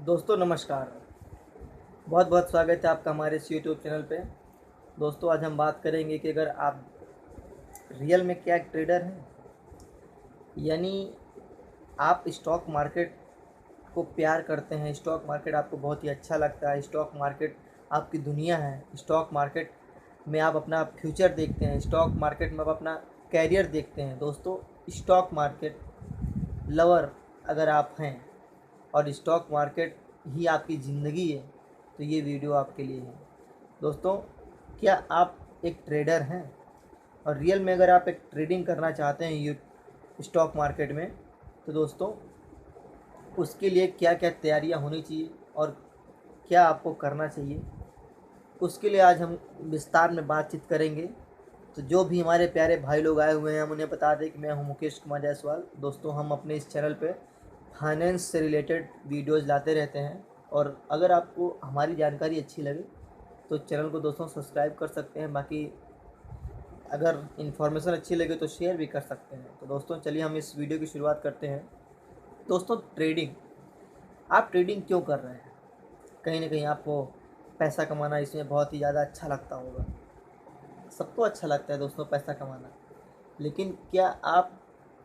दोस्तों नमस्कार। बहुत बहुत स्वागत है आपका हमारे इस यूट्यूब चैनल पे। दोस्तों आज हम बात करेंगे कि अगर आप रियल में क्या एक ट्रेडर हैं, यानी आप स्टॉक मार्केट को प्यार करते हैं, स्टॉक मार्केट आपको बहुत ही अच्छा लगता है, स्टॉक मार्केट आपकी दुनिया है, स्टॉक मार्केट में आप अपना फ्यूचर देखते हैं, स्टॉक मार्केट में आप अपना कैरियर देखते हैं। दोस्तों स्टॉक मार्केट लवर अगर आप हैं और स्टॉक मार्केट ही आपकी ज़िंदगी है तो ये वीडियो आपके लिए है। दोस्तों क्या आप एक ट्रेडर हैं और रियल में अगर आप एक ट्रेडिंग करना चाहते हैं यू स्टॉक मार्केट में, तो दोस्तों उसके लिए क्या क्या तैयारियां होनी चाहिए और क्या आपको करना चाहिए, उसके लिए आज हम विस्तार में बातचीत करेंगे। तो जो भी हमारे प्यारे भाई लोग आए हुए हैं हम उन्हें बता दें कि मैं हूं मुकेश कुमार जायसवाल। दोस्तों हम अपने इस चैनल पे फाइनेंस से रिलेटेड वीडियोज़ लाते रहते हैं और अगर आपको हमारी जानकारी अच्छी लगे तो चैनल को दोस्तों सब्सक्राइब कर सकते हैं। बाकी अगर इन्फॉर्मेशन अच्छी लगे तो शेयर भी कर सकते हैं। तो दोस्तों चलिए हम इस वीडियो की शुरुआत करते हैं। दोस्तों ट्रेडिंग, आप ट्रेडिंग क्यों कर रहे हैं? कहीं ना कहीं आपको पैसा कमाना इसमें बहुत ही ज़्यादा अच्छा लगता होगा। सबको अच्छा लगता है दोस्तों पैसा कमाना, लेकिन क्या आप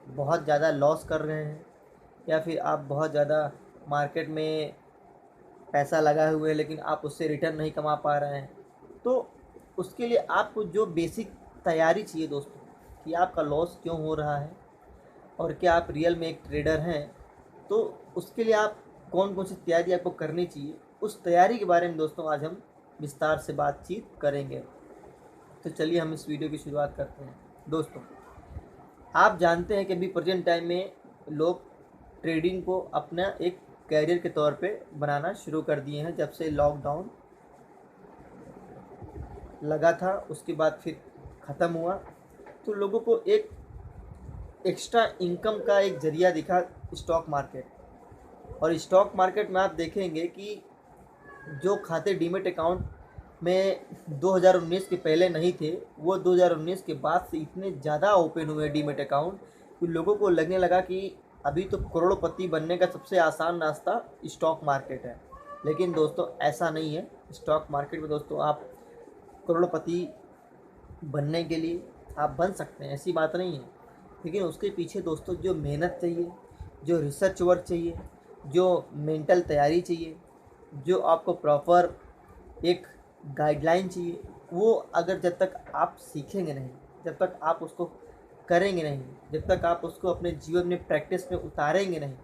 बहुत ज़्यादा लॉस कर रहे हैं या फिर आप बहुत ज़्यादा मार्केट में पैसा लगाए हुए हैं लेकिन आप उससे रिटर्न नहीं कमा पा रहे हैं? तो उसके लिए आपको जो बेसिक तैयारी चाहिए दोस्तों, कि आपका लॉस क्यों हो रहा है और क्या आप रियल में एक ट्रेडर हैं, तो उसके लिए आप कौन कौन सी तैयारी आपको करनी चाहिए, उस तैयारी के बारे में दोस्तों आज हम विस्तार से बातचीत करेंगे। तो चलिए हम इस वीडियो की शुरुआत करते हैं। दोस्तों आप जानते हैं कि अभी प्रेजेंट टाइम में लोग ट्रेडिंग को अपना एक कैरियर के तौर पे बनाना शुरू कर दिए हैं। जब से लॉकडाउन लगा था उसके बाद फिर ख़त्म हुआ तो लोगों को एक एक्स्ट्रा इनकम का एक ज़रिया दिखा स्टॉक मार्केट। और स्टॉक मार्केट में आप देखेंगे कि जो खाते डीमेट अकाउंट में 2019 के पहले नहीं थे, वो 2019 के बाद से इतने ज़्यादा ओपन हुए डीमेट अकाउंट कि लोगों को लगने लगा कि अभी तो करोड़पति बनने का सबसे आसान रास्ता स्टॉक मार्केट है। लेकिन दोस्तों ऐसा नहीं है। स्टॉक मार्केट में दोस्तों आप करोड़पति बनने के लिए आप बन सकते हैं, ऐसी बात नहीं है, लेकिन उसके पीछे दोस्तों जो मेहनत चाहिए, जो रिसर्च वर्क चाहिए, जो मेंटल तैयारी चाहिए, जो आपको प्रॉपर एक गाइडलाइन चाहिए, वो अगर जब तक आप सीखेंगे नहीं, जब तक आप उसको करेंगे नहीं, जब तक आप उसको अपने जीवन में प्रैक्टिस में उतारेंगे नहीं,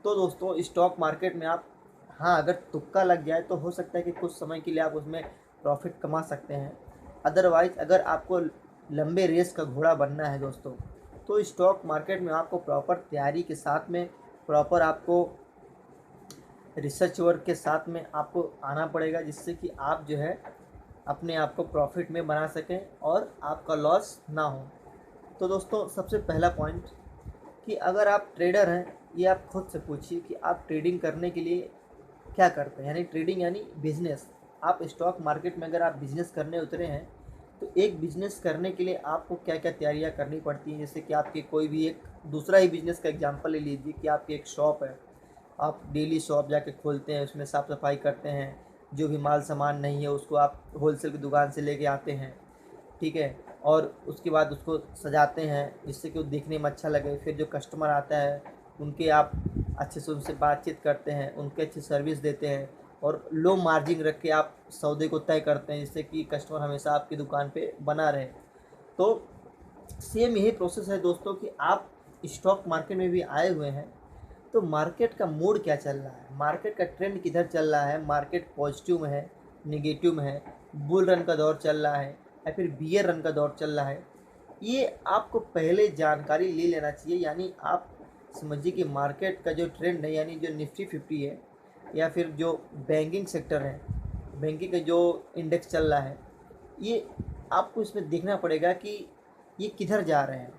तो दोस्तों स्टॉक मार्केट में आप, हाँ अगर तुक्का लग जाए तो हो सकता है कि कुछ समय के लिए आप उसमें प्रॉफिट कमा सकते हैं। अदरवाइज़ अगर आपको लंबे रेस का घोड़ा बनना है दोस्तों, तो स्टॉक मार्केट में आपको प्रॉपर तैयारी के साथ में, प्रॉपर आपको रिसर्च वर्क के साथ में आपको आना पड़ेगा, जिससे कि आप जो है अपने आप को प्रॉफिट में बना सकें और आपका लॉस ना हो। तो दोस्तों सबसे पहला पॉइंट कि अगर आप ट्रेडर हैं, ये आप खुद से पूछिए कि आप ट्रेडिंग करने के लिए क्या करते हैं। यानी ट्रेडिंग यानी बिजनेस। आप स्टॉक मार्केट में अगर आप बिजनेस करने उतरे हैं तो एक बिजनेस करने के लिए आपको क्या क्या तैयारियां करनी पड़ती हैं। जैसे कि आपके कोई भी एक दूसरा ही बिजनेस का एग्जांपल ले लीजिए कि आपकी एक शॉप है, आप डेली शॉप जाके खोलते हैं, उसमें साफ़ सफाई करते हैं, जो भी माल सामान नहीं है उसको आप होलसेल की दुकान से लेके आते हैं, ठीक है, और उसके बाद उसको सजाते हैं जिससे कि वो देखने में अच्छा लगे। फिर जो कस्टमर आता है उनके आप अच्छे से उनसे बातचीत करते हैं, उनके अच्छी सर्विस देते हैं और लो मार्जिन रख के आप सौदे को तय करते हैं, जिससे कि कस्टमर हमेशा आपकी दुकान पे बना रहे। तो सेम यही प्रोसेस है दोस्तों कि आप स्टॉक मार्केट में भी आए हुए हैं, तो मार्केट का मूड क्या चल रहा है, मार्केट का ट्रेंड किधर चल रहा है, मार्केट पॉजिटिव में है, निगेटिव में है, बुल रन का दौर चल रहा है या फिर बियर रन का दौर चल रहा है, ये आपको पहले जानकारी ले लेना चाहिए। यानी आप समझिए कि मार्केट का जो ट्रेंड है, यानी जो निफ्टी 50 है या फिर जो बैंकिंग सेक्टर है, बैंकिंग का जो इंडेक्स चल रहा है, ये आपको इसमें देखना पड़ेगा कि ये किधर जा रहे हैं।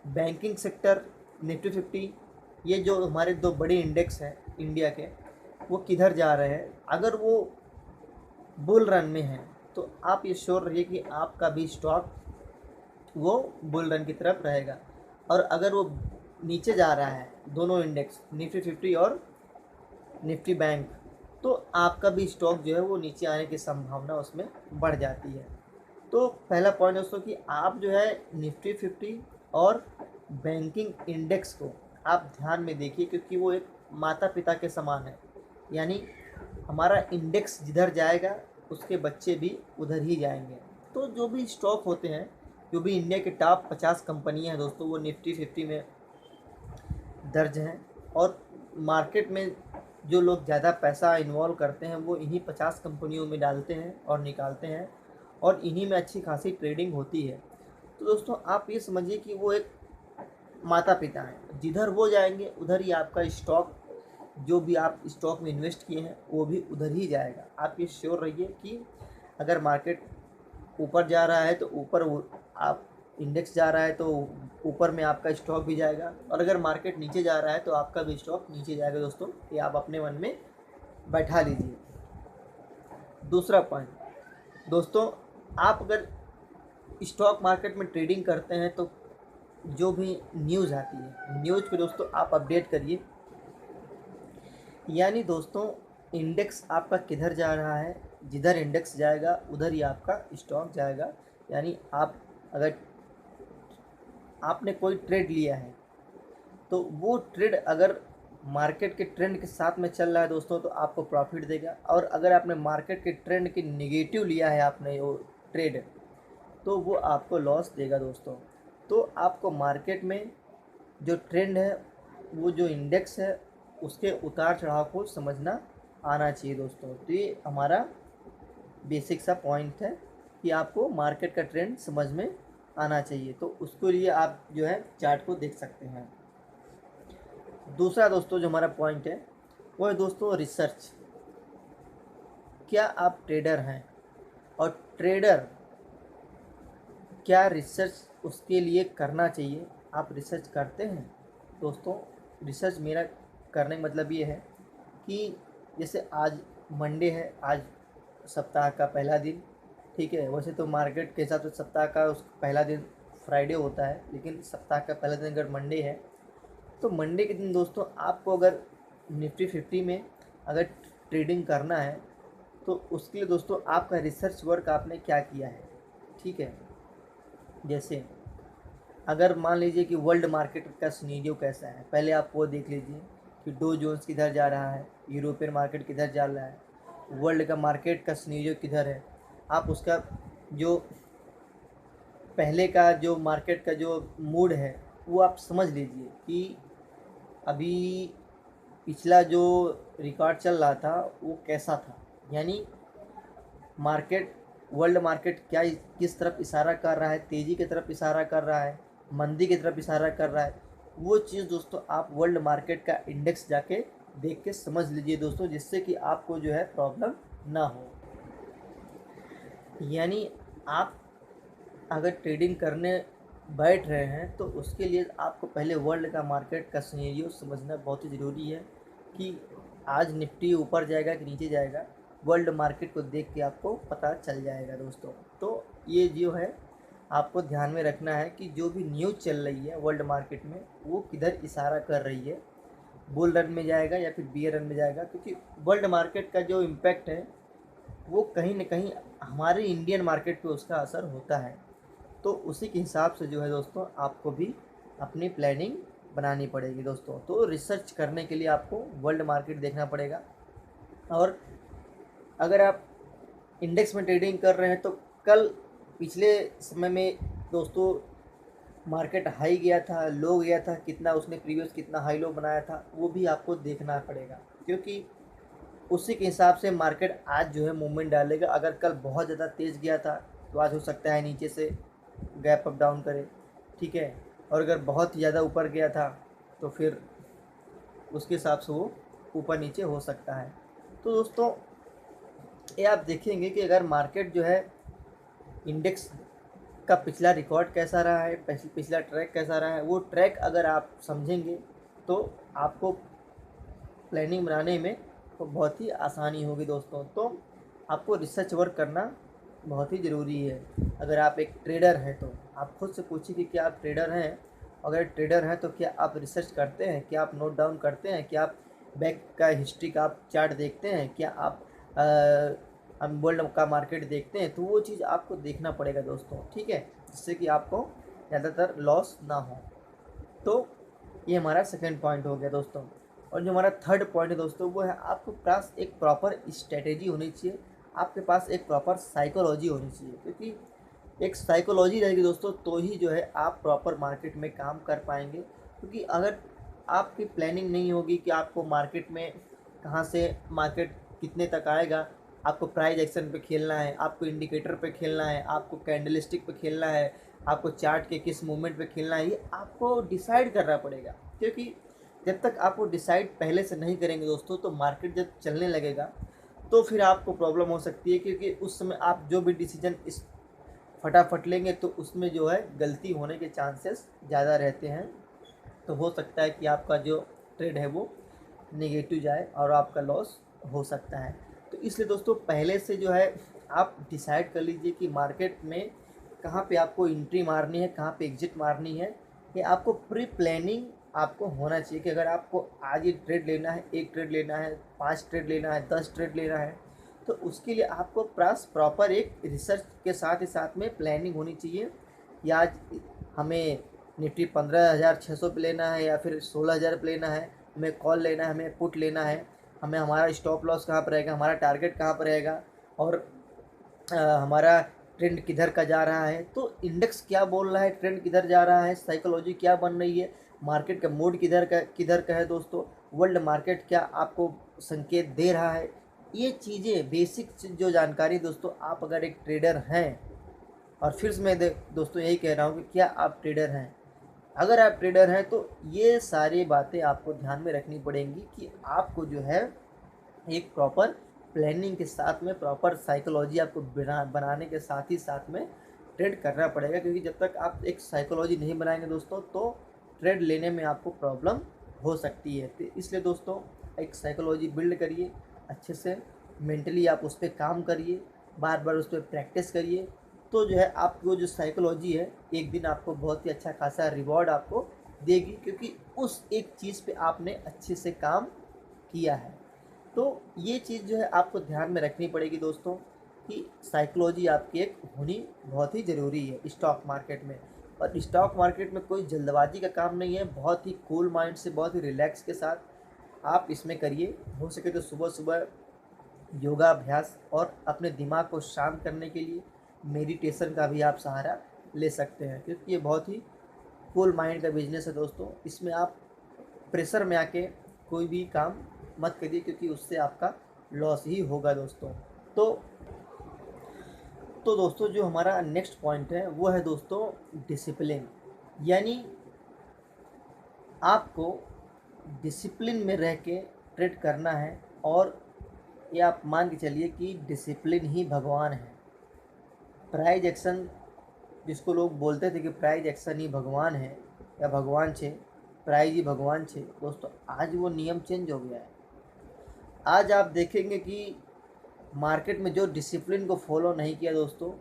बैंकिंग सेक्टर, निफ्टी 50, ये जो हमारे दो बड़े इंडेक्स हैं इंडिया के, वो किधर जा रहे हैं। अगर वो बुल रन में हैं तो आप ये श्योर रहिए कि आपका भी स्टॉक वो बुल रन की तरफ रहेगा। और अगर वो नीचे जा रहा है, दोनों इंडेक्स निफ्टी 50 और निफ्टी बैंक, तो आपका भी स्टॉक जो है वो नीचे आने की संभावना उसमें बढ़ जाती है। तो पहला पॉइंट दोस्तों कि आप जो है निफ्टी 50 और बैंकिंग इंडेक्स को आप ध्यान में देखिए, क्योंकि वो एक माता पिता के समान है। यानी हमारा इंडेक्स जिधर जाएगा उसके बच्चे भी उधर ही जाएंगे। तो जो भी स्टॉक होते हैं, जो भी इंडिया के टॉप 50 कंपनियां हैं दोस्तों, वो निफ्टी 50 में दर्ज हैं। और मार्केट में जो लोग ज़्यादा पैसा इन्वॉल्व करते हैं वो इन्हीं 50 कंपनियों में डालते हैं और निकालते हैं, और इन्हीं में अच्छी खासी ट्रेडिंग होती है। तो दोस्तों आप ये समझिए कि वो एक माता पिता हैं, जिधर वो जाएंगे उधर ही आपका स्टॉक, जो भी आप स्टॉक में इन्वेस्ट किए हैं वो भी उधर ही जाएगा। आप ये श्योर रहिए कि अगर मार्केट ऊपर जा रहा है तो ऊपर आप इंडेक्स जा रहा है तो ऊपर में आपका स्टॉक भी जाएगा, और अगर मार्केट नीचे जा रहा है तो आपका भी स्टॉक नीचे जाएगा दोस्तों। ये आप अपने मन में बैठा लीजिए। दूसरा पॉइंट दोस्तों, आप अगर स्टॉक मार्केट में ट्रेडिंग करते हैं तो जो भी न्यूज़ आती है, न्यूज़ को दोस्तों आप अपडेट करिए। यानी दोस्तों इंडेक्स आपका किधर जा रहा है, जिधर इंडेक्स जाएगा उधर ही आपका स्टॉक जाएगा। यानी आप अगर आपने कोई ट्रेड लिया है तो वो ट्रेड अगर मार्केट के ट्रेंड के साथ में चल रहा है दोस्तों तो आपको प्रॉफिट देगा, और अगर आपने मार्केट के ट्रेंड के निगेटिव लिया है आपने वो ट्रेड, तो वो आपको लॉस देगा दोस्तों। तो आपको मार्केट में जो ट्रेंड है, वो जो इंडेक्स है, उसके उतार चढ़ाव को समझना आना चाहिए दोस्तों। तो ये हमारा बेसिक सा पॉइंट है कि आपको मार्केट का ट्रेंड समझ में आना चाहिए। तो उसके लिए आप जो है चार्ट को देख सकते हैं। दूसरा दोस्तों जो हमारा पॉइंट है वो है दोस्तों रिसर्च। क्या आप ट्रेडर हैं, और ट्रेडर क्या रिसर्च उसके लिए करना चाहिए, आप रिसर्च करते हैं दोस्तों? रिसर्च मेरा करने का मतलब ये है कि जैसे आज मंडे है, आज सप्ताह का पहला दिन, ठीक है। वैसे तो मार्केट के हिसाब से सप्ताह का उस पहला दिन फ्राइडे होता है, लेकिन सप्ताह का पहला दिन अगर मंडे है तो मंडे के दिन दोस्तों आपको अगर निफ्टी 50 में अगर ट्रेडिंग करना है तो उसके लिए दोस्तों आपका रिसर्च वर्क आपने क्या किया है, ठीक है। जैसे अगर मान लीजिए कि वर्ल्ड मार्केट का सिनेरियो कैसा है, पहले आप वो देख लीजिए कि डो जोन्स किधर जा रहा है, यूरोपियन मार्केट किधर जा रहा है, वर्ल्ड का मार्केट का सिनेरियो किधर है। आप उसका जो पहले का जो मार्केट का जो मूड है वो आप समझ लीजिए कि अभी पिछला जो रिकॉर्ड चल रहा था वो कैसा था। यानी मार्केट, वर्ल्ड मार्केट क्या किस तरफ इशारा कर रहा है, तेज़ी की तरफ इशारा कर रहा है, मंदी की तरफ इशारा कर रहा है, वो चीज़ दोस्तों आप वर्ल्ड मार्केट का इंडेक्स जाके देख के समझ लीजिए दोस्तों, जिससे कि आपको जो है प्रॉब्लम ना हो। यानी आप अगर ट्रेडिंग करने बैठ रहे हैं तो उसके लिए आपको पहले वर्ल्ड का मार्केट का सिनेरियो समझना बहुत ही ज़रूरी है कि आज निफ्टी ऊपर जाएगा कि नीचे जाएगा। वर्ल्ड मार्केट को देख के आपको पता चल जाएगा दोस्तों। तो ये जो है आपको ध्यान में रखना है कि जो भी न्यूज़ चल रही है वर्ल्ड मार्केट में वो किधर इशारा कर रही है, बुल रन में जाएगा या फिर बियर रन में जाएगा। क्योंकि वर्ल्ड मार्केट का जो इम्पैक्ट है वो कहीं ना कहीं हमारे इंडियन मार्केट पे उसका असर होता है। तो उसी के हिसाब से जो है दोस्तों आपको भी अपनी प्लानिंग बनानी पड़ेगी दोस्तों। तो रिसर्च करने के लिए आपको वर्ल्ड मार्केट देखना पड़ेगा। और अगर आप इंडेक्स में ट्रेडिंग कर रहे हैं तो कल पिछले समय में दोस्तों मार्केट हाई गया था, लो गया था, कितना उसने प्रीवियस कितना हाई लो बनाया था वो भी आपको देखना पड़ेगा, क्योंकि उसी के हिसाब से मार्केट आज जो है मूवमेंट डालेगा। अगर कल बहुत ज़्यादा तेज़ गया था तो आज हो सकता है नीचे से गैप अप डाउन करे, ठीक है। और अगर बहुत ज़्यादा ऊपर गया था तो फिर उसके हिसाब से वो ऊपर नीचे हो सकता है। तो दोस्तों ये आप देखेंगे कि अगर मार्केट जो है इंडेक्स का पिछला रिकॉर्ड कैसा रहा है, पिछला ट्रैक कैसा रहा है, वो ट्रैक अगर आप समझेंगे तो आपको प्लानिंग बनाने में तो बहुत ही आसानी होगी दोस्तों। तो आपको रिसर्च वर्क करना बहुत ही ज़रूरी है। अगर आप एक ट्रेडर हैं तो आप खुद से पूछिए कि क्या आप ट्रेडर हैं। अगर ट्रेडर हैं तो क्या आप रिसर्च करते हैं, क्या आप नोट डाउन करते हैं, क्या आप बैक का हिस्ट्री का आप चार्ट देखते हैं, क्या आप गोल्ड का मार्केट देखते हैं, तो वो चीज़ आपको देखना पड़ेगा दोस्तों, ठीक है, जिससे कि आपको ज़्यादातर लॉस ना हो। तो ये हमारा सेकंड पॉइंट हो गया दोस्तों। और जो हमारा थर्ड पॉइंट है दोस्तों, वो है आपके पास एक प्रॉपर स्ट्रेटेजी होनी चाहिए, आपके पास एक प्रॉपर साइकोलॉजी होनी चाहिए, क्योंकि एक साइकोलॉजी रहेगी दोस्तों तो ही जो है आप प्रॉपर मार्केट में काम कर पाएंगे। क्योंकि अगर आपकी प्लानिंग नहीं होगी कि आपको मार्केट में कहाँ से मार्केट कितने तक आएगा, आपको प्राइस एक्शन पे खेलना है, आपको इंडिकेटर पे खेलना है, आपको कैंडलस्टिक पे खेलना है, आपको चार्ट के किस मूवमेंट पे खेलना है, ये आपको डिसाइड करना पड़ेगा। क्योंकि जब तक आपको डिसाइड पहले से नहीं करेंगे दोस्तों, तो मार्केट जब चलने लगेगा तो फिर आपको प्रॉब्लम हो सकती है, क्योंकि उस समय आप जो भी डिसीजन इस फटाफट लेंगे तो उसमें जो है गलती होने के चांसेस ज़्यादा रहते हैं। तो हो सकता है कि आपका जो ट्रेड है वो नेगेटिव जाए और आपका लॉस हो सकता है। तो इसलिए दोस्तों पहले से जो है आप डिसाइड कर लीजिए कि मार्केट में कहाँ पे आपको एंट्री मारनी है, कहाँ पे एग्जिट मारनी है। ये आपको प्री प्लानिंग आपको होना चाहिए कि अगर आपको आज ये ट्रेड लेना है, 1 ट्रेड लेना है, 5 ट्रेड लेना है, 10 ट्रेड लेना है, तो उसके लिए आपको प्रॉपर एक रिसर्च के साथ ही साथ में प्लानिंग होनी चाहिए कि आज हमें निफ्टी 15,600 पे लेना है या फिर 16,000 पे लेना है, हमें कॉल लेना है, हमें पुट लेना है, हमें हमारा स्टॉप लॉस कहाँ पर रहेगा, हमारा टारगेट कहाँ पर रहेगा, और हमारा ट्रेंड किधर का जा रहा है, तो इंडेक्स क्या बोल रहा है, ट्रेंड किधर जा रहा है, साइकोलॉजी क्या बन रही है, मार्केट का मूड किधर का है दोस्तों, वर्ल्ड मार्केट क्या आपको संकेत दे रहा है। ये चीज़ें बेसिक जो जानकारी दोस्तों, आप अगर एक ट्रेडर हैं, और फिर से मैं दोस्तों यही कह रहा हूँ कि क्या आप ट्रेडर हैं, अगर आप ट्रेडर हैं तो ये सारी बातें आपको ध्यान में रखनी पड़ेंगी कि आपको जो है एक प्रॉपर प्लानिंग के साथ में प्रॉपर साइकोलॉजी आपको बनाने के साथ ही साथ में ट्रेड करना पड़ेगा। क्योंकि जब तक आप एक साइकोलॉजी नहीं बनाएंगे दोस्तों, तो ट्रेड लेने में आपको प्रॉब्लम हो सकती है। तो इसलिए दोस्तों एक साइकोलॉजी बिल्ड करिए अच्छे से, मेंटली आप उस पर काम करिए, बार बार उस पर प्रैक्टिस करिए, तो जो है आपको जो साइकोलॉजी है एक दिन आपको बहुत ही अच्छा खासा रिवॉर्ड आपको देगी, क्योंकि उस एक चीज़ पे आपने अच्छे से काम किया है। तो ये चीज़ जो है आपको ध्यान में रखनी पड़ेगी दोस्तों कि साइकोलॉजी आपकी एक होनी बहुत ही ज़रूरी है स्टॉक मार्केट में। और स्टॉक मार्केट में कोई जल्दबाजी का काम नहीं है, बहुत ही कूल माइंड से, बहुत ही रिलैक्स के साथ आप इसमें करिए। हो सके तो सुबह सुबह योगा अभ्यास और अपने दिमाग को शांत करने के लिए मेडिटेशन का भी आप सहारा ले सकते हैं, क्योंकि ये बहुत ही कूल माइंड का बिजनेस है दोस्तों। इसमें आप प्रेशर में आके कोई भी काम मत करिए, क्योंकि उससे आपका लॉस ही होगा दोस्तों। तो दोस्तों जो हमारा नेक्स्ट पॉइंट है वो है दोस्तों डिसिप्लिन। यानी आपको डिसिप्लिन में रह के ट्रेड करना है, और ये आप मान के चलिए कि डिसिप्लिन ही भगवान है। प्राइज एक्शन जिसको लोग बोलते थे कि प्राइज एक्शन ही भगवान है या भगवान छे, प्राइज ही भगवान छे दोस्तों, आज वो नियम चेंज हो गया है। आज आप देखेंगे कि मार्केट में जो डिसिप्लिन को फॉलो नहीं किया दोस्तों,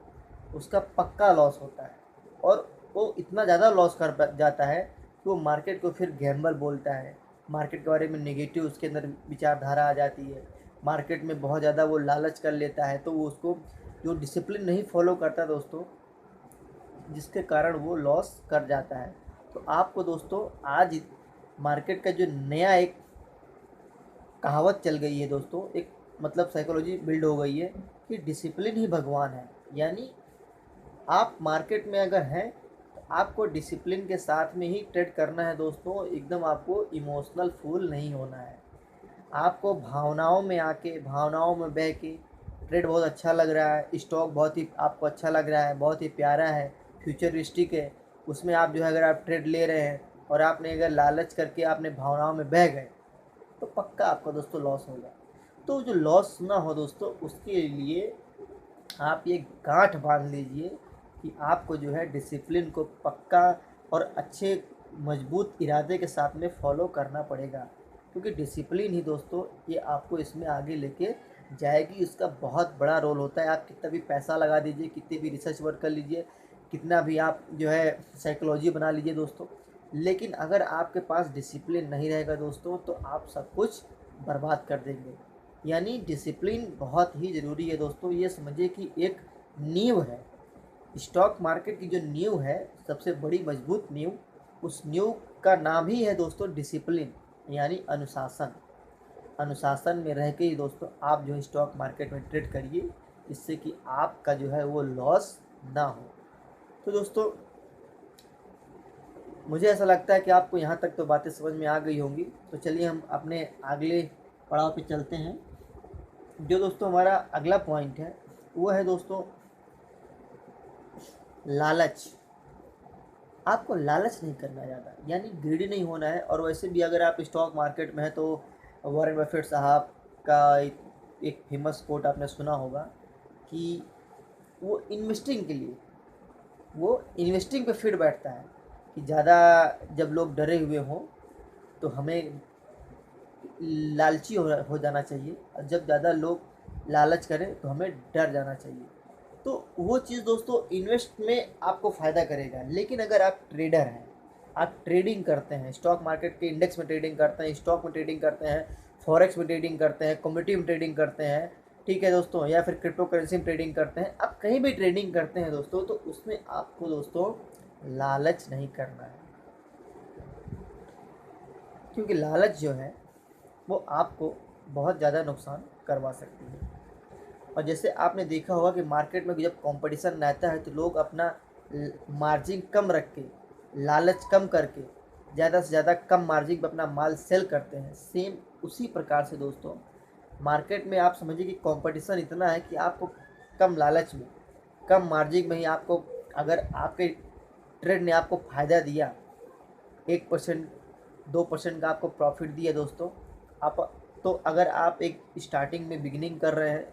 उसका पक्का लॉस होता है, और वो इतना ज़्यादा लॉस कर जाता है कि वो मार्केट को फिर गैम्बल बोलता है, मार्केट के बारे में नेगेटिव उसके अंदर विचारधारा आ जाती है, मार्केट में बहुत ज़्यादा वो लालच कर लेता है, तो वो उसको जो डिसिप्लिन नहीं फॉलो करता दोस्तों, जिसके कारण वो लॉस कर जाता है। तो आपको दोस्तों आज मार्केट का जो नया एक कहावत चल गई है दोस्तों, एक मतलब साइकोलॉजी बिल्ड हो गई है कि डिसिप्लिन ही भगवान है। यानी आप मार्केट में अगर हैं तो आपको डिसिप्लिन के साथ में ही ट्रेड करना है दोस्तों, एकदम आपको इमोशनल फूल नहीं होना है। आपको भावनाओं में आके, भावनाओं में बह के ट्रेड बहुत अच्छा लग रहा है, स्टॉक बहुत ही आपको अच्छा लग रहा है, बहुत ही प्यारा है, फ्यूचरिस्टिक है, उसमें आप जो है अगर आप ट्रेड ले रहे हैं और आपने अगर लालच करके आपने भावनाओं में बह गए, तो पक्का आपका दोस्तों लॉस होगा। तो जो लॉस ना हो दोस्तों, उसके लिए आप ये गांठ बांध लीजिए कि आपको जो है डिसिप्लिन को पक्का और अच्छे मजबूत इरादे के साथ में फॉलो करना पड़ेगा। क्योंकि डिसिप्लिन ही दोस्तों ये आपको इसमें आगे लेके जाएगी, इसका बहुत बड़ा रोल होता है। आप कितना भी पैसा लगा दीजिए, कितनी भी रिसर्च वर्क कर लीजिए, कितना भी आप जो है साइकोलॉजी बना लीजिए दोस्तों, लेकिन अगर आपके पास डिसिप्लिन नहीं रहेगा दोस्तों, तो आप सब कुछ बर्बाद कर देंगे। यानी डिसिप्लिन बहुत ही ज़रूरी है दोस्तों। ये समझिए कि एक नींव है, स्टॉक मार्केट की जो नींव है, सबसे बड़ी मजबूत नींव, उस नींव का नाम ही है दोस्तों डिसिप्लिन, यानी अनुशासन। अनुशासन में रह के ही दोस्तों आप जो है स्टॉक मार्केट में ट्रेड करिए, जिससे कि आपका जो है वो लॉस ना हो। तो दोस्तों मुझे ऐसा लगता है कि आपको यहाँ तक तो बातें समझ में आ गई होंगी। तो चलिए हम अपने अगले पड़ाव पे चलते हैं। जो दोस्तों हमारा अगला पॉइंट है वो है दोस्तों लालच। आपको लालच नहीं करना ज़्यादा, यानी ग्रीडी नहीं होना है। और वैसे भी अगर आप स्टॉक मार्केट में हैं तो वॉरेन बफेट साहब का एक फेमस कोट आपने सुना होगा कि वो इन्वेस्टिंग के लिए, वो इन्वेस्टिंग पे फिट बैठता है कि ज़्यादा जब लोग डरे हुए हों तो हमें लालची हो जाना चाहिए, और जब ज़्यादा लोग लालच करें तो हमें डर जाना चाहिए। तो वो चीज़ दोस्तों इन्वेस्ट में आपको फ़ायदा करेगा। लेकिन अगर आप ट्रेडर हैं, आप ट्रेडिंग करते हैं, स्टॉक मार्केट के इंडेक्स में ट्रेडिंग करते हैं, स्टॉक में ट्रेडिंग करते हैं, फॉरेक्स में ट्रेडिंग करते हैं, कमोडिटी में ट्रेडिंग करते हैं, ठीक है दोस्तों, या फिर क्रिप्टो करेंसी में ट्रेडिंग करते हैं, आप कहीं भी ट्रेडिंग करते हैं दोस्तों, तो उसमें आपको दोस्तों लालच नहीं करना है। क्योंकि लालच जो है वो आपको बहुत ज़्यादा नुकसान करवा सकती है। और जैसे आपने देखा होगा कि मार्केट में जब कंपटीशन रहता है तो लोग अपना मार्जिन कम रख के, लालच कम करके, ज़्यादा से ज़्यादा कम मार्जिन पर अपना माल सेल करते हैं। सेम उसी प्रकार से दोस्तों मार्केट में आप समझिए कि कंपटीशन इतना है कि आपको कम लालच में, कम मार्जिन में ही आपको, अगर आपके ट्रेड ने आपको फ़ायदा दिया, 1% 2% का आपको प्रॉफिट दिया दोस्तों, आप, तो अगर आप एक स्टार्टिंग में बिगिनिंग कर रहे हैं,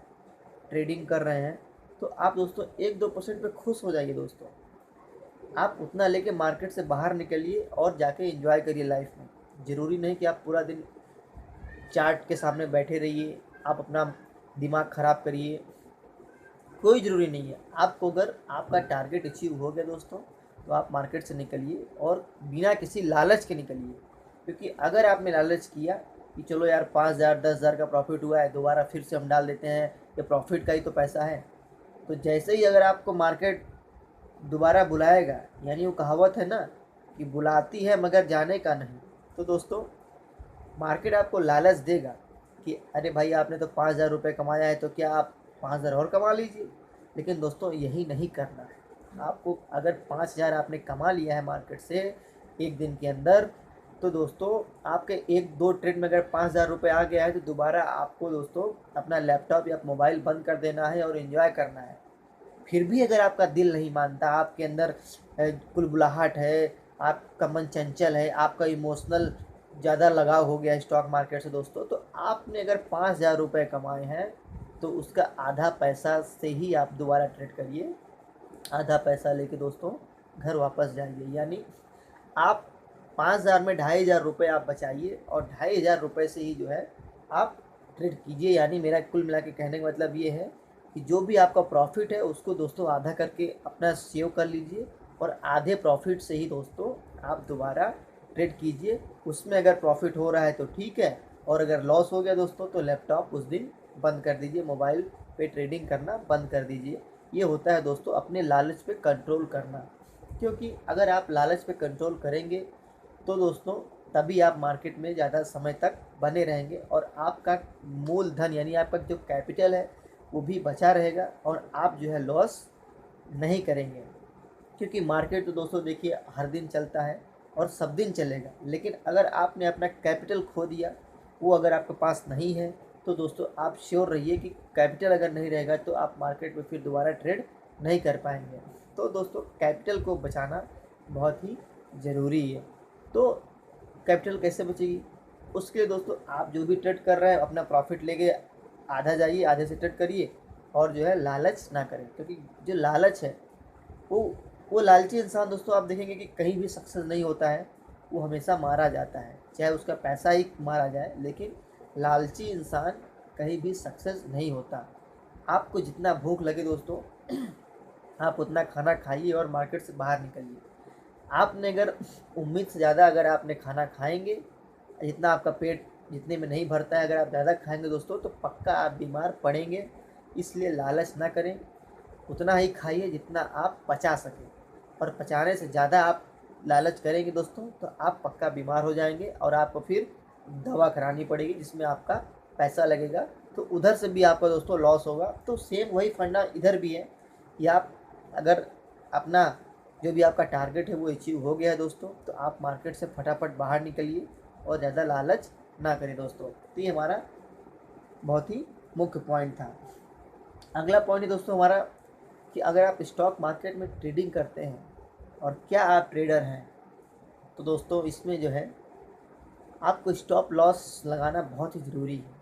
ट्रेडिंग कर रहे हैं, तो आप दोस्तों 1-2% पे खुश हो जाइए दोस्तों। आप उतना लेके मार्केट से बाहर निकलिए और जाके एंजॉय करिए लाइफ में। ज़रूरी नहीं कि आप पूरा दिन चार्ट के सामने बैठे रहिए, आप अपना दिमाग ख़राब करिए, कोई ज़रूरी नहीं है। आपको अगर आपका टारगेट अचीव हो गया दोस्तों, तो आप मार्केट से निकलिए और बिना किसी लालच के निकलिए। क्योंकि अगर आपने लालच किया कि चलो यार 5,000 10,000 का प्रॉफिट हुआ है, दोबारा फिर से हम डाल देते हैं, ये प्रॉफिट का ही तो पैसा है, तो जैसे ही अगर आपको मार्केट दोबारा बुलाएगा, यानी वो कहावत है ना कि बुलाती है मगर जाने का नहीं, तो दोस्तों मार्केट आपको लालच देगा कि अरे भाई आपने तो 5,000 रुपये कमाया है, तो क्या आप 5,000 और कमा लीजिए। लेकिन दोस्तों यही नहीं करना है आपको। अगर 5,000 आपने कमा लिया है मार्केट से एक दिन के अंदर, तो दोस्तों आपके 1-2 ट्रेड में अगर 5,000 रुपये आ गया है, तो दोबारा आपको दोस्तों अपना लैपटॉप या मोबाइल बंद कर देना है और एंजॉय करना है। फिर भी अगर आपका दिल नहीं मानता, आपके अंदर कुलबुलाहट है, आपका मन चंचल है, आपका इमोशनल ज़्यादा लगाव हो गया है स्टॉक मार्केट से दोस्तों, तो आपने अगर 5,000 रुपये कमाए हैं, तो उसका आधा पैसा से ही आप दोबारा ट्रेड करिए, आधा पैसा लेके दोस्तों घर वापस जाइए। यानी आप 5,000 में 2,500 रुपये आप बचाइए, और 2,500 रुपये से ही जो है आप ट्रेड कीजिए। यानी मेरा कुल मिला के कहने का मतलब ये है कि जो भी आपका प्रॉफिट है उसको दोस्तों आधा करके अपना सेव कर लीजिए, और आधे प्रॉफिट से ही दोस्तों आप दोबारा ट्रेड कीजिए। उसमें अगर प्रॉफिट हो रहा है तो ठीक है, और अगर लॉस हो गया दोस्तों तो लैपटॉप उस दिन बंद कर दीजिए, मोबाइल पे ट्रेडिंग करना बंद कर दीजिए। ये होता है दोस्तों अपने लालच पे कंट्रोल करना। क्योंकि अगर आप लालच पे कंट्रोल करेंगे तो दोस्तों तभी आप मार्केट में ज़्यादा समय तक बने रहेंगे, और आपका मूलधन यानी आपका जो कैपिटल है वो भी बचा रहेगा, और आप जो है लॉस नहीं करेंगे। क्योंकि मार्केट तो दोस्तों देखिए हर दिन चलता है और सब दिन चलेगा। लेकिन अगर आपने अपना कैपिटल खो दिया, वो अगर आपके पास नहीं है, तो दोस्तों आप श्योर रहिए कि कैपिटल अगर नहीं रहेगा तो आप मार्केट में फिर दोबारा ट्रेड नहीं कर पाएंगे। तो दोस्तों कैपिटल को बचाना बहुत ही ज़रूरी है। तो कैपिटल कैसे बचेगी, उसके लिए दोस्तों आप जो भी ट्रेड कर रहे हैं अपना प्रॉफिट लेके आधा जाइए, आधे से ट्रेड करिए, और जो है लालच ना करें। क्योंकि जो लालच है वो वो लालची इंसान दोस्तों आप देखेंगे कि कहीं भी सक्सेस नहीं होता है, वो हमेशा मारा जाता है, चाहे उसका पैसा ही मारा जाए, लेकिन लालची इंसान कहीं भी सक्सेस नहीं होता। आपको जितना भूख लगे दोस्तों आप उतना खाना खाइए और मार्केट से बाहर निकलिए। आपने अगर उम्मीद से ज़्यादा अगर आपने खाना खाएंगे, जितना आपका पेट जितने में नहीं भरता है। अगर आप ज़्यादा खाएंगे दोस्तों तो पक्का आप बीमार पड़ेंगे। इसलिए लालच ना करें, उतना ही खाइए जितना आप पचा सकें, और पचाने से ज़्यादा आप लालच करेंगे दोस्तों तो आप पक्का बीमार हो जाएंगे और आपको फिर दवा करानी पड़ेगी जिसमें आपका पैसा लगेगा, तो उधर से भी आपका दोस्तों लॉस होगा। तो सेम वही फंडा इधर भी है कि आप अगर अपना जो भी आपका टारगेट है वो अचीव हो गया है दोस्तों, तो आप मार्केट से फटाफट बाहर निकलिए और ज़्यादा लालच ना करें दोस्तों। तो ये हमारा बहुत ही मुख्य पॉइंट था। अगला पॉइंट है दोस्तों हमारा कि अगर आप स्टॉक मार्केट में ट्रेडिंग करते हैं और क्या आप ट्रेडर हैं, तो दोस्तों इसमें जो है आपको स्टॉप लॉस लगाना बहुत ही ज़रूरी है।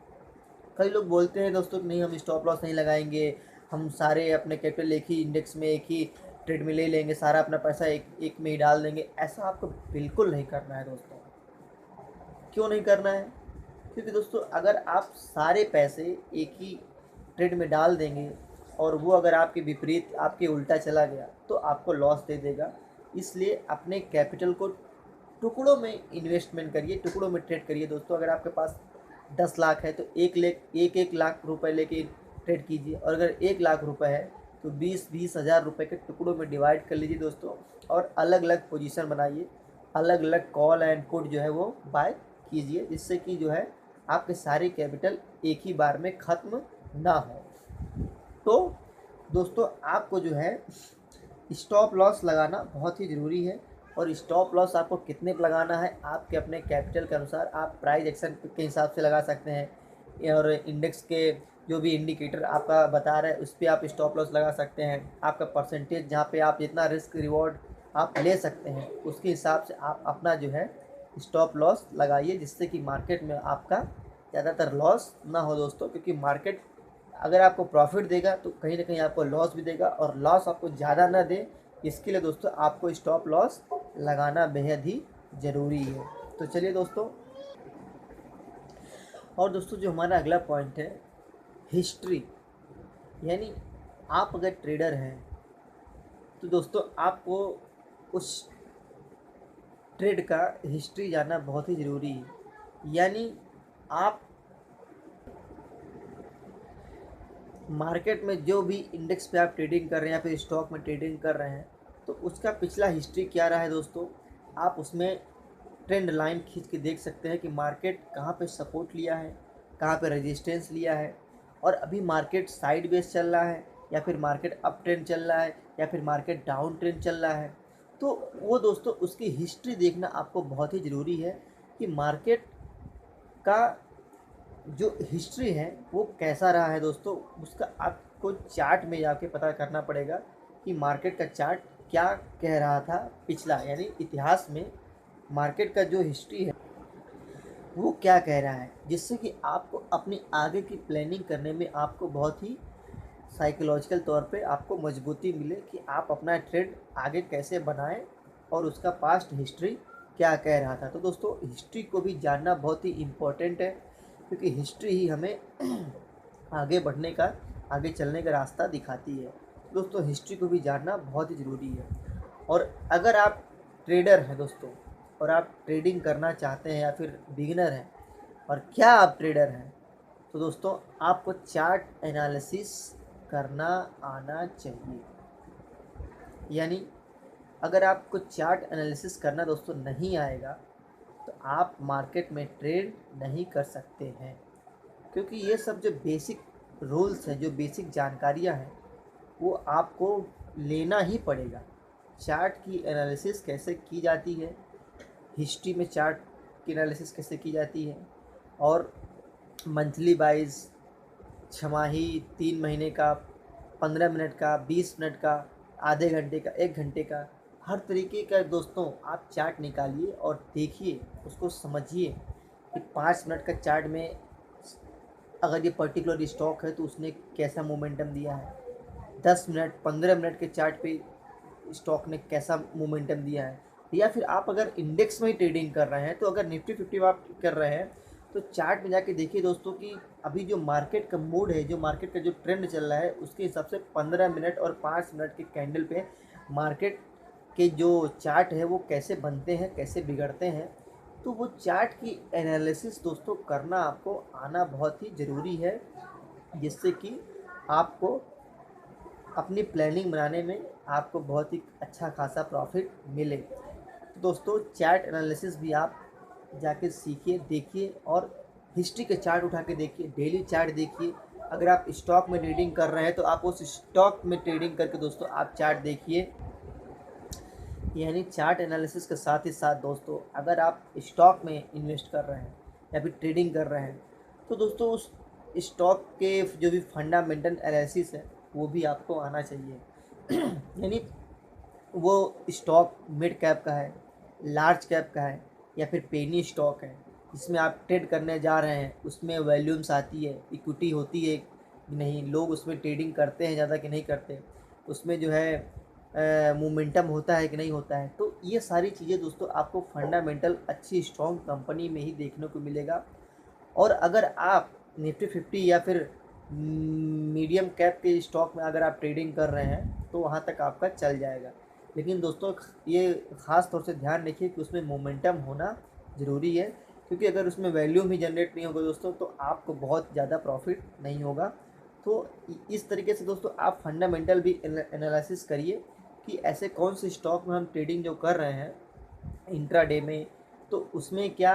कई लोग बोलते हैं दोस्तों कि नहीं हम स्टॉप लॉस नहीं लगाएंगे, हम सारे अपने कैपिटल एक ही इंडेक्स में एक ही ट्रेड में ले लेंगे, सारा अपना पैसा एक में ही डाल देंगे। ऐसा आपको बिल्कुल नहीं करना है दोस्तों। क्यों नहीं करना है? क्योंकि दोस्तों अगर आप सारे पैसे एक ही ट्रेड में डाल देंगे और वो अगर आपके विपरीत आपके उल्टा चला गया तो आपको लॉस दे देगा। इसलिए अपने कैपिटल को टुकड़ों में इन्वेस्टमेंट करिए, टुकड़ों में ट्रेड करिए दोस्तों। अगर आपके पास 10 लाख है तो एक लाख रुपए लेके ट्रेड कीजिए, और अगर 1 लाख रुपए है तो 20-20 हज़ार रुपये के टुकड़ों में डिवाइड कर लीजिए दोस्तों, और अलग अलग पोजीशन बनाइए, अलग अलग कॉल एंड पुट जो है वो बाय कीजिए, जिससे कि जो है आपके सारे कैपिटल एक ही बार में ख़त्म ना हो। तो दोस्तों आपको जो है स्टॉप लॉस लगाना बहुत ही ज़रूरी है। और स्टॉप लॉस आपको कितने पे लगाना है, आपके अपने कैपिटल के अनुसार आप प्राइस एक्शन के हिसाब से लगा सकते हैं, और इंडेक्स के जो भी इंडिकेटर आपका बता रहा है उस पर आप स्टॉप लॉस लगा सकते हैं। आपका परसेंटेज जहाँ पे आप जितना रिस्क रिवॉर्ड आप ले सकते हैं उसके हिसाब से आप अपना जो है स्टॉप लॉस लगाइए, जिससे कि मार्केट में आपका ज़्यादातर लॉस ना हो दोस्तों। क्योंकि मार्केट अगर आपको प्रॉफिट देगा तो कहीं ना कहीं आपको लॉस भी देगा, और लॉस आपको ज़्यादा ना दे, इसके लिए दोस्तों आपको स्टॉप लॉस लगाना बेहद ही ज़रूरी है। तो चलिए दोस्तों, और दोस्तों जो हमारा अगला पॉइंट है हिस्ट्री, यानी आप अगर ट्रेडर हैं तो दोस्तों आपको उस ट्रेड का हिस्ट्री जानना बहुत ही ज़रूरी है। यानी आप मार्केट में जो भी इंडेक्स पे आप ट्रेडिंग कर रहे हैं या फिर स्टॉक में ट्रेडिंग कर रहे हैं तो उसका पिछला हिस्ट्री क्या रहा है दोस्तों, आप उसमें ट्रेंड लाइन खींच के देख सकते हैं कि मार्केट कहाँ पे सपोर्ट लिया है, कहाँ पे रेजिस्टेंस लिया है, और अभी मार्केट साइड वेज चल रहा है या फिर मार्केट अप ट्रेंड चल रहा है या फिर मार्केट डाउन ट्रेंड चल रहा है। तो वो दोस्तों उसकी हिस्ट्री देखना आपको बहुत ही ज़रूरी है कि मार्केट का जो हिस्ट्री है वो कैसा रहा है दोस्तों। उसका आपको चार्ट में जाके पता करना पड़ेगा कि मार्केट का चार्ट क्या कह रहा था पिछला, यानी इतिहास में मार्केट का जो हिस्ट्री है वो क्या कह रहा है, जिससे कि आपको अपनी आगे की प्लानिंग करने में आपको बहुत ही साइकोलॉजिकल तौर पे आपको मजबूती मिले कि आप अपना ट्रेड आगे कैसे बनाएं और उसका पास्ट हिस्ट्री क्या कह रहा था। तो दोस्तों हिस्ट्री को भी जानना बहुत ही इम्पोर्टेंट है, क्योंकि हिस्ट्री ही हमें आगे बढ़ने का, आगे चलने का रास्ता दिखाती है। दोस्तों हिस्ट्री को भी जानना बहुत ही ज़रूरी है। और अगर आप ट्रेडर हैं दोस्तों और आप ट्रेडिंग करना चाहते हैं या फिर बिगिनर हैं और क्या आप ट्रेडर हैं, तो दोस्तों आपको चार्ट एनालिसिस करना आना चाहिए। यानी अगर आपको चार्ट एनालिसिस करना दोस्तों नहीं आएगा तो आप मार्केट में ट्रेड नहीं कर सकते हैं, क्योंकि ये सब जो बेसिक रूल्स हैं, जो बेसिक जानकारियां हैं, वो आपको लेना ही पड़ेगा। चार्ट की एनालिसिस कैसे की जाती है, हिस्ट्री में चार्ट की एनालिसिस कैसे की जाती है, और मंथली वाइज, छमाही, 3 महीने का, 15 मिनट का, 20 मिनट का, आधे घंटे का, 1 घंटे का, हर तरीके का दोस्तों आप चार्ट निकालिए और देखिए, उसको समझिए कि 5 मिनट का चार्ट में अगर ये पर्टिकुलर स्टॉक है तो उसने कैसा मोमेंटम दिया है, 10 मिनट 15 मिनट के चार्ट पे स्टॉक ने कैसा मोमेंटम दिया है। या फिर आप अगर इंडेक्स में ही ट्रेडिंग कर रहे हैं तो अगर निफ्टी 50 आप कर रहे हैं तो चार्ट में जाके देखिए दोस्तों कि अभी जो मार्केट का मूड है, जो मार्केट का जो ट्रेंड चल रहा है, उसके हिसाब से 15 मिनट और 5 मिनट के कैंडल पे मार्केट के जो चार्ट है वो कैसे बनते हैं, कैसे बिगड़ते हैं। तो वो चार्ट की एनालिसिस दोस्तों करना आपको आना बहुत ही ज़रूरी है, जिससे कि आपको अपनी प्लानिंग बनाने में आपको बहुत ही अच्छा खासा प्रॉफिट मिले। तो दोस्तों चार्ट एनालिसिस भी आप जाके सीखिए, देखिए, और हिस्ट्री के चार्ट उठा के देखिए, डेली चार्ट देखिए। अगर आप स्टॉक में ट्रेडिंग कर रहे हैं तो आप उस स्टॉक में ट्रेडिंग करके दोस्तों आप चार्ट देखिए। यानी चार्ट एनालिसिस के साथ ही साथ दोस्तों अगर आप स्टॉक में इन्वेस्ट कर रहे हैं या फिर ट्रेडिंग कर रहे हैं तो दोस्तों उस स्टॉक के जो भी फंडामेंटल एनालिसिस है वो भी आपको आना चाहिए। यानी वो स्टॉक मिड कैप का है, लार्ज कैप का है, या फिर पेनी स्टॉक है जिसमें आप ट्रेड करने जा रहे हैं, उसमें वॉल्यूम्स आती है, इक्विटी होती है कि नहीं, लोग उसमें ट्रेडिंग करते हैं ज़्यादा कि नहीं करते, उसमें जो है मोमेंटम होता है कि नहीं होता है। तो ये सारी चीज़ें दोस्तों आपको फंडामेंटल अच्छी स्ट्रॉन्ग कंपनी में ही देखने को मिलेगा। और अगर आप निफ्टी 50 या फिर मीडियम कैप के स्टॉक में अगर आप ट्रेडिंग कर रहे हैं तो वहाँ तक आपका चल जाएगा। लेकिन दोस्तों ये ख़ास तौर से ध्यान रखिए कि उसमें मोमेंटम होना ज़रूरी है, क्योंकि अगर उसमें वैल्यूम ही जनरेट नहीं होगा दोस्तों तो आपको बहुत ज़्यादा प्रॉफिट नहीं होगा। तो इस तरीके से दोस्तों आप फंडामेंटल भी एनालिसिस करिए कि ऐसे कौन से स्टॉक में हम ट्रेडिंग जो कर रहे हैं इंट्राडे में, तो उसमें क्या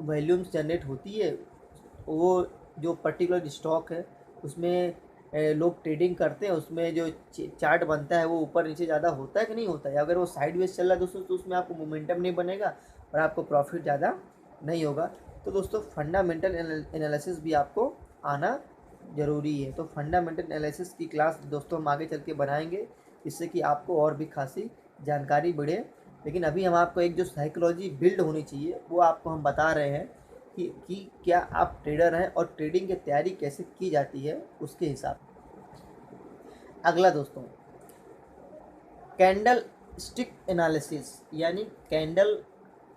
वॉल्यूम्स जनरेट होती है, वो जो पर्टिकुलर स्टॉक है उसमें लोग ट्रेडिंग करते हैं, उसमें जो चार्ट बनता है वो ऊपर नीचे ज़्यादा होता है कि नहीं होता है। अगर वो साइडवेज चल रहा है दोस्तों तो उसमें आपको मोमेंटम नहीं बनेगा और आपको प्रॉफिट ज़्यादा नहीं होगा। तो दोस्तों फंडामेंटल एनालिसिस भी आपको आना ज़रूरी है। तो फंडामेंटल एनालिसिस की क्लास दोस्तों हम आगे चल के बनाएंगे, जिससे कि आपको और भी खासी जानकारी बढ़े। लेकिन अभी हम आपको एक जो साइकोलॉजी बिल्ड होनी चाहिए वो आपको हम बता रहे हैं कि क्या आप ट्रेडर हैं और ट्रेडिंग की तैयारी कैसे की जाती है उसके हिसाब। अगला दोस्तों कैंडल स्टिक एनालिसिस, यानी कैंडल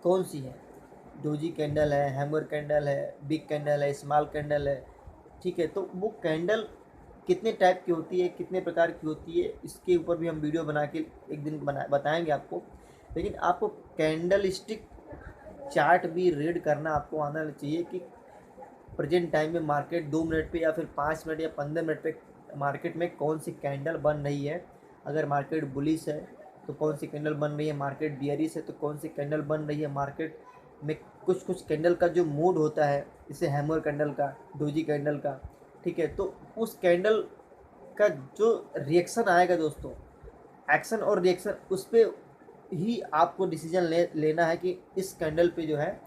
कौन सी है, डोजी कैंडल है, हैमर कैंडल है, बिग कैंडल है, स्मॉल कैंडल है, ठीक है। तो वो कैंडल कितने टाइप की होती है, कितने प्रकार की होती है, इसके ऊपर भी हम वीडियो बना के एक दिन बताएंगे आपको। लेकिन आपको कैंडल स्टिक चार्ट भी रीड करना आपको आना चाहिए कि प्रेजेंट टाइम में मार्केट 2 मिनट पे या फिर 5 मिनट या 15 मिनट पे मार्केट में कौन सी कैंडल बन रही है। अगर मार्केट बुलिश है तो कौन सी कैंडल बन रही है, मार्केट बियरिश है तो कौन सी कैंडल बन रही है। मार्केट में कुछ कुछ कैंडल का जो मूड होता है, जैसे हैमर कैंडल का, डोजी कैंडल का, ठीक है, तो उस कैंडल का जो रिएक्शन आएगा दोस्तों, एक्शन और रिएक्शन, उस पर ही आपको डिसीजन लेना है कि इस कैंडल पे जो है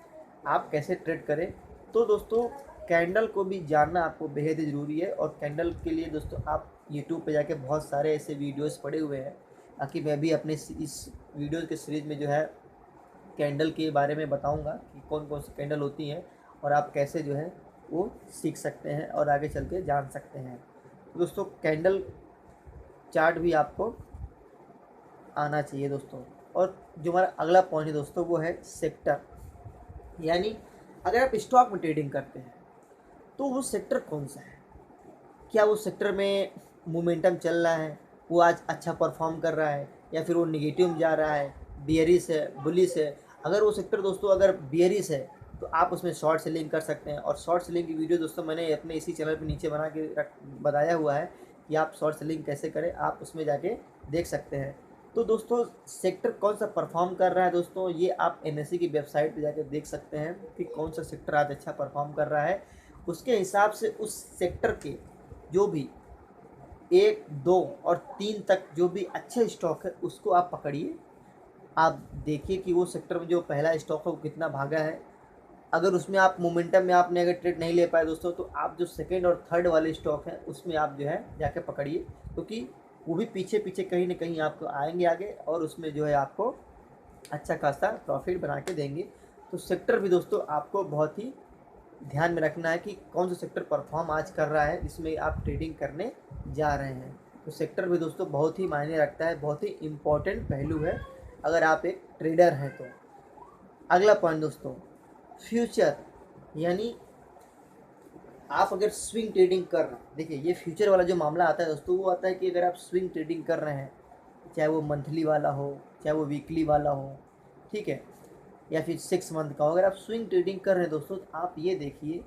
आप कैसे ट्रेड करें। तो दोस्तों कैंडल को भी जानना आपको बेहद ज़रूरी है। और कैंडल के लिए दोस्तों आप यूट्यूब पे जाके बहुत सारे ऐसे वीडियोस पड़े हुए हैं, ताकि मैं भी अपने इस वीडियो के सीरीज़ में जो है कैंडल के बारे में बताऊंगा कि कौन कौन सी कैंडल होती हैं और आप कैसे जो है वो सीख सकते हैं और आगे चल के जान सकते हैं। तो दोस्तों कैंडल चार्ट भी आपको आना चाहिए दोस्तों। और जो हमारा अगला पॉइंट है दोस्तों वो है सेक्टर, यानी अगर आप स्टॉक में ट्रेडिंग करते हैं तो वो सेक्टर कौन सा है, क्या वो सेक्टर में मोमेंटम चल रहा है, वो आज अच्छा परफॉर्म कर रहा है, या फिर वो निगेटिव में जा रहा है, बियरिश है, बुलिश है। अगर वो सेक्टर दोस्तों अगर बियरिश है तो आप उसमें शॉर्ट सेलिंग कर सकते हैं। और शॉर्ट सेलिंग की वीडियो दोस्तों मैंने अपने इसी चैनल पे नीचे बना के बताया हुआ है कि आप शॉर्ट सेलिंग कैसे करें, आप उसमें जाके देख सकते हैं। तो दोस्तों सेक्टर कौन सा परफॉर्म कर रहा है दोस्तों, ये आप एनएससी की वेबसाइट पे जाकर देख सकते हैं कि कौन सा सेक्टर आज अच्छा परफॉर्म कर रहा है। उसके हिसाब से उस सेक्टर के जो भी 1, 2 और 3 तक जो भी अच्छे स्टॉक है उसको आप पकड़िए। आप देखिए कि वो सेक्टर में जो पहला स्टॉक है वो कितना भागा है। अगर उसमें आप मोमेंटम में आपने अगर ट्रेड नहीं ले पाए दोस्तों तो आप जो सेकंड और थर्ड वाले स्टॉक हैं उसमें आप जो है जाके पकड़िए, क्योंकि वो भी पीछे पीछे कहीं ना कहीं आपको आएंगे आगे और उसमें जो है आपको अच्छा खासा प्रॉफिट बना के देंगे। तो सेक्टर भी दोस्तों आपको बहुत ही ध्यान में रखना है कि कौन सा सेक्टर परफॉर्म आज कर रहा है जिसमें आप ट्रेडिंग करने जा रहे हैं। तो सेक्टर भी दोस्तों बहुत ही मायने रखता है, बहुत ही इम्पोर्टेंट पहलू है अगर आप एक ट्रेडर हैं तो। अगला पॉइंट दोस्तों फ्यूचर, यानी आप अगर स्विंग ट्रेडिंग कर रहे हैं, देखिए ये फ्यूचर वाला जो मामला आता है दोस्तों वो आता है कि अगर आप स्विंग ट्रेडिंग कर रहे हैं, चाहे वो मंथली वाला हो चाहे वो वीकली वाला हो, ठीक है, या फिर 6 मंथ का हो, अगर आप स्विंग ट्रेडिंग कर रहे हैं दोस्तों, तो आप ये देखिए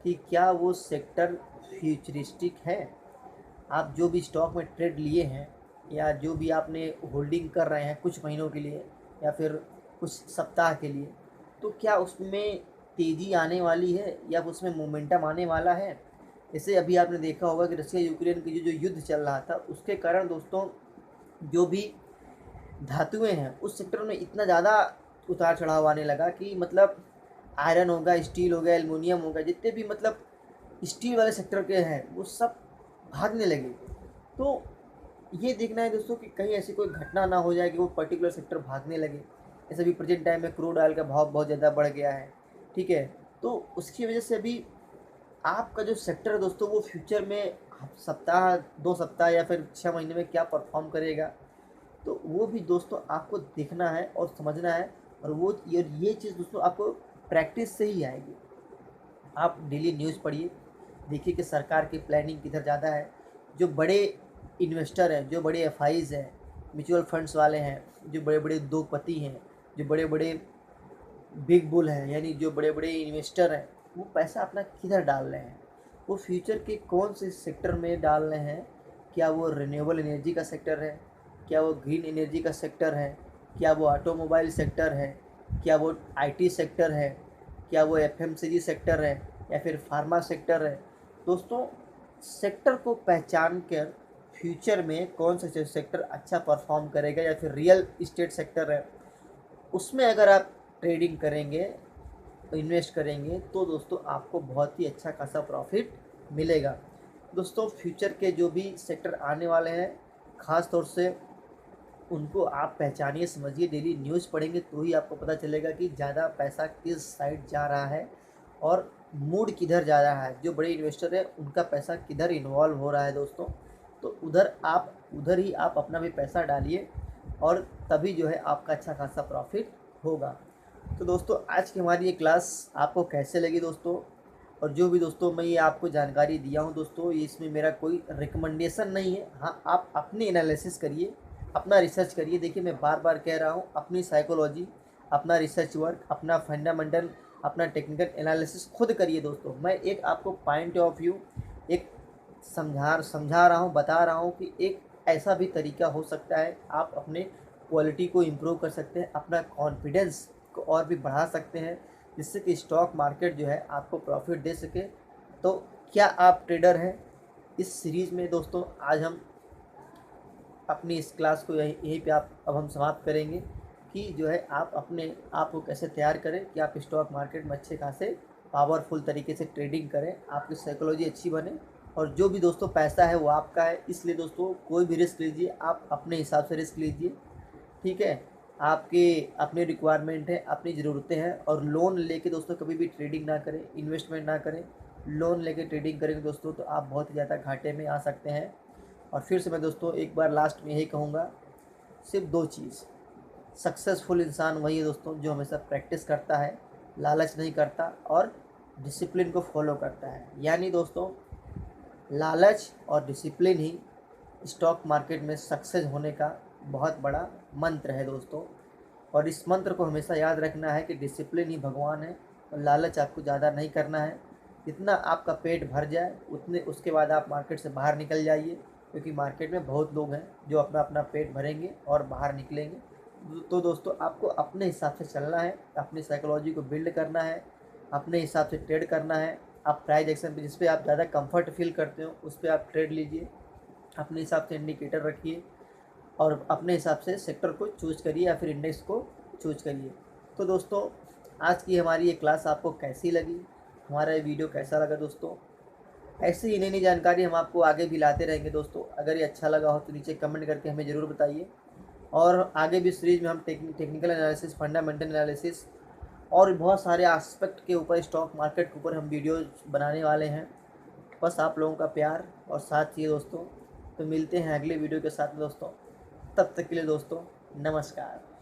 कि क्या वो सेक्टर फ्यूचरिस्टिक है। आप जो भी स्टॉक में ट्रेड लिए हैं या जो भी आपने होल्डिंग कर रहे हैं कुछ महीनों के लिए या फिर कुछ सप्ताह के लिए, तो क्या उसमें तेज़ी आने वाली है या उसमें मोमेंटम आने वाला है। जैसे अभी आपने देखा होगा कि रशिया यूक्रेन की जो युद्ध चल रहा था, उसके कारण दोस्तों जो भी धातुएं हैं उस सेक्टर में इतना ज़्यादा उतार चढ़ाव आने लगा कि मतलब आयरन होगा, स्टील हो गया, एल्युमिनियम होगा, जितने भी मतलब स्टील वाले सेक्टर के हैं वो सब भागने लगे। तो ये देखना है दोस्तों कि कहीं ऐसी कोई घटना ना हो जाए कि वो पर्टिकुलर सेक्टर भागने लगे। जैसे अभी प्रेजेंट टाइम में क्रूड ऑयल का भाव बहुत ज़्यादा बढ़ गया है, ठीक है। तो उसकी वजह से अभी आपका जो सेक्टर है दोस्तों वो फ्यूचर में सप्ताह 2 सप्ताह या फिर 6 महीने में क्या परफॉर्म करेगा, तो वो भी दोस्तों आपको देखना है और समझना है। और वो ये चीज़ दोस्तों आपको प्रैक्टिस से ही आएगी। आप डेली न्यूज़ पढ़िए, देखिए कि सरकार की प्लानिंग किधर ज़्यादा है। जो बड़े इन्वेस्टर हैं, जो बड़े एफआईज हैं, म्यूचुअल फंड्स वाले हैं, जो बड़े बड़े उद्योगपति हैं, जो बड़े बड़े बिग बुल हैं, यानी जो बड़े बड़े इन्वेस्टर हैं, वो पैसा अपना किधर डाल रहे हैं, वो फ्यूचर के कौन से सेक्टर में डाल रहे हैं। क्या वो रिन्यूएबल एनर्जी का सेक्टर है, क्या वो ग्रीन एनर्जी का सेक्टर है, क्या वो ऑटोमोबाइल सेक्टर है, क्या वो आईटी सेक्टर है, क्या वो एफएमसीजी सेक्टर है या फिर फार्मा सेक्टर है। दोस्तों सेक्टर को पहचान कर फ्यूचर में कौन सा सेक्टर अच्छा परफॉर्म करेगा या फिर रियल इस्टेट सेक्टर है, उसमें अगर आप ट्रेडिंग करेंगे, इन्वेस्ट करेंगे, तो दोस्तों आपको बहुत ही अच्छा खासा प्रॉफिट मिलेगा। दोस्तों फ्यूचर के जो भी सेक्टर आने वाले हैं, ख़ास तौर से उनको आप पहचानिए, समझिए, डेली न्यूज़ पढ़ेंगे तो ही आपको पता चलेगा कि ज़्यादा पैसा किस साइड जा रहा है और मूड किधर जा रहा है। जो बड़े इन्वेस्टर है उनका पैसा किधर इन्वॉल्व हो रहा है दोस्तों, तो उधर ही आप अपना भी पैसा डालिए और तभी जो है आपका अच्छा खासा प्रॉफिट होगा। तो दोस्तों आज की हमारी ये क्लास आपको कैसे लगी दोस्तों, और जो भी दोस्तों मैं ये आपको जानकारी दिया हूँ दोस्तों, ये इसमें मेरा कोई रिकमेंडेशन नहीं है। हाँ, आप अपनी एनालिसिस करिए, अपना रिसर्च करिए। देखिए मैं बार बार कह रहा हूँ, अपनी साइकोलॉजी, अपना रिसर्च वर्क, अपना फंडामेंटल, अपना टेक्निकल एनालिसिस खुद करिए दोस्तों। मैं एक आपको पॉइंट ऑफ व्यू एक समझा रहा हूँ, बता रहा हूँ कि एक ऐसा भी तरीका हो सकता है, आप अपने क्वालिटी को इम्प्रूव कर सकते हैं, अपना कॉन्फिडेंस को और भी बढ़ा सकते हैं, जिससे कि स्टॉक मार्केट जो है आपको प्रॉफिट दे सके। तो क्या आप ट्रेडर हैं? इस सीरीज़ में दोस्तों आज हम अपनी इस क्लास को यहीं पे अब हम समाप्त करेंगे कि जो है आप अपने आप को कैसे तैयार करें कि आप स्टॉक मार्केट में अच्छे खासे पावरफुल तरीके से ट्रेडिंग करें, आपकी साइकोलॉजी अच्छी बने। और जो भी दोस्तों पैसा है वो आपका है, इसलिए दोस्तों कोई भी रिस्क लीजिए, आप अपने हिसाब से रिस्क लीजिए, ठीक है। आपके अपने रिक्वायरमेंट है, अपनी ज़रूरतें हैं, और लोन लेके दोस्तों कभी भी ट्रेडिंग ना करें, इन्वेस्टमेंट ना करें। लोन लेके ट्रेडिंग करेंगे दोस्तों तो आप बहुत ही ज़्यादा घाटे में आ सकते हैं। और फिर से मैं दोस्तों एक बार लास्ट में यही कहूँगा, सिर्फ 2 चीज़, सक्सेसफुल इंसान वही है दोस्तों जो हमेशा प्रैक्टिस करता है, लालच नहीं करता और डिसिप्लिन को फॉलो करता है। यानी दोस्तों लालच और डिसिप्लिन ही स्टॉक मार्केट में सक्सेस होने का बहुत बड़ा मंत्र है दोस्तों। और इस मंत्र को हमेशा याद रखना है कि डिसिप्लिन ही भगवान है, और लालच आपको ज़्यादा नहीं करना है। जितना आपका पेट भर जाए उतने उसके बाद आप मार्केट से बाहर निकल जाइए, क्योंकि मार्केट में बहुत लोग हैं जो अपना अपना पेट भरेंगे और बाहर निकलेंगे। तो दोस्तों आपको अपने हिसाब से चलना है, अपनी साइकोलॉजी को बिल्ड करना है, अपने हिसाब से ट्रेड करना है। आप प्राइस एक्शन पे जिस पे आप ज़्यादा कंफर्ट फील करते हो उस पर आप ट्रेड लीजिए, अपने हिसाब से इंडिकेटर रखिए और अपने हिसाब से सेक्टर को चूज करिए या फिर इंडेक्स को चूज करिए। तो दोस्तों आज की हमारी ये क्लास आपको कैसी लगी, हमारा ये वीडियो कैसा लगा दोस्तों, ऐसे ही नई नई जानकारी हम आपको आगे भी लाते रहेंगे दोस्तों। अगर ये अच्छा लगा हो तो नीचे कमेंट करके हमें ज़रूर बताइए। और आगे भी सीरीज में हम टेक्निकल एनालिसिस, फंडामेंटल एनालिसिस और बहुत सारे एस्पेक्ट के ऊपर, स्टॉक मार्केट के ऊपर हम वीडियो बनाने वाले हैं। बस आप लोगों का प्यार और साथ चाहिए दोस्तों। तो मिलते हैं अगले वीडियो के साथ में दोस्तों, तब तक के लिए दोस्तों नमस्कार।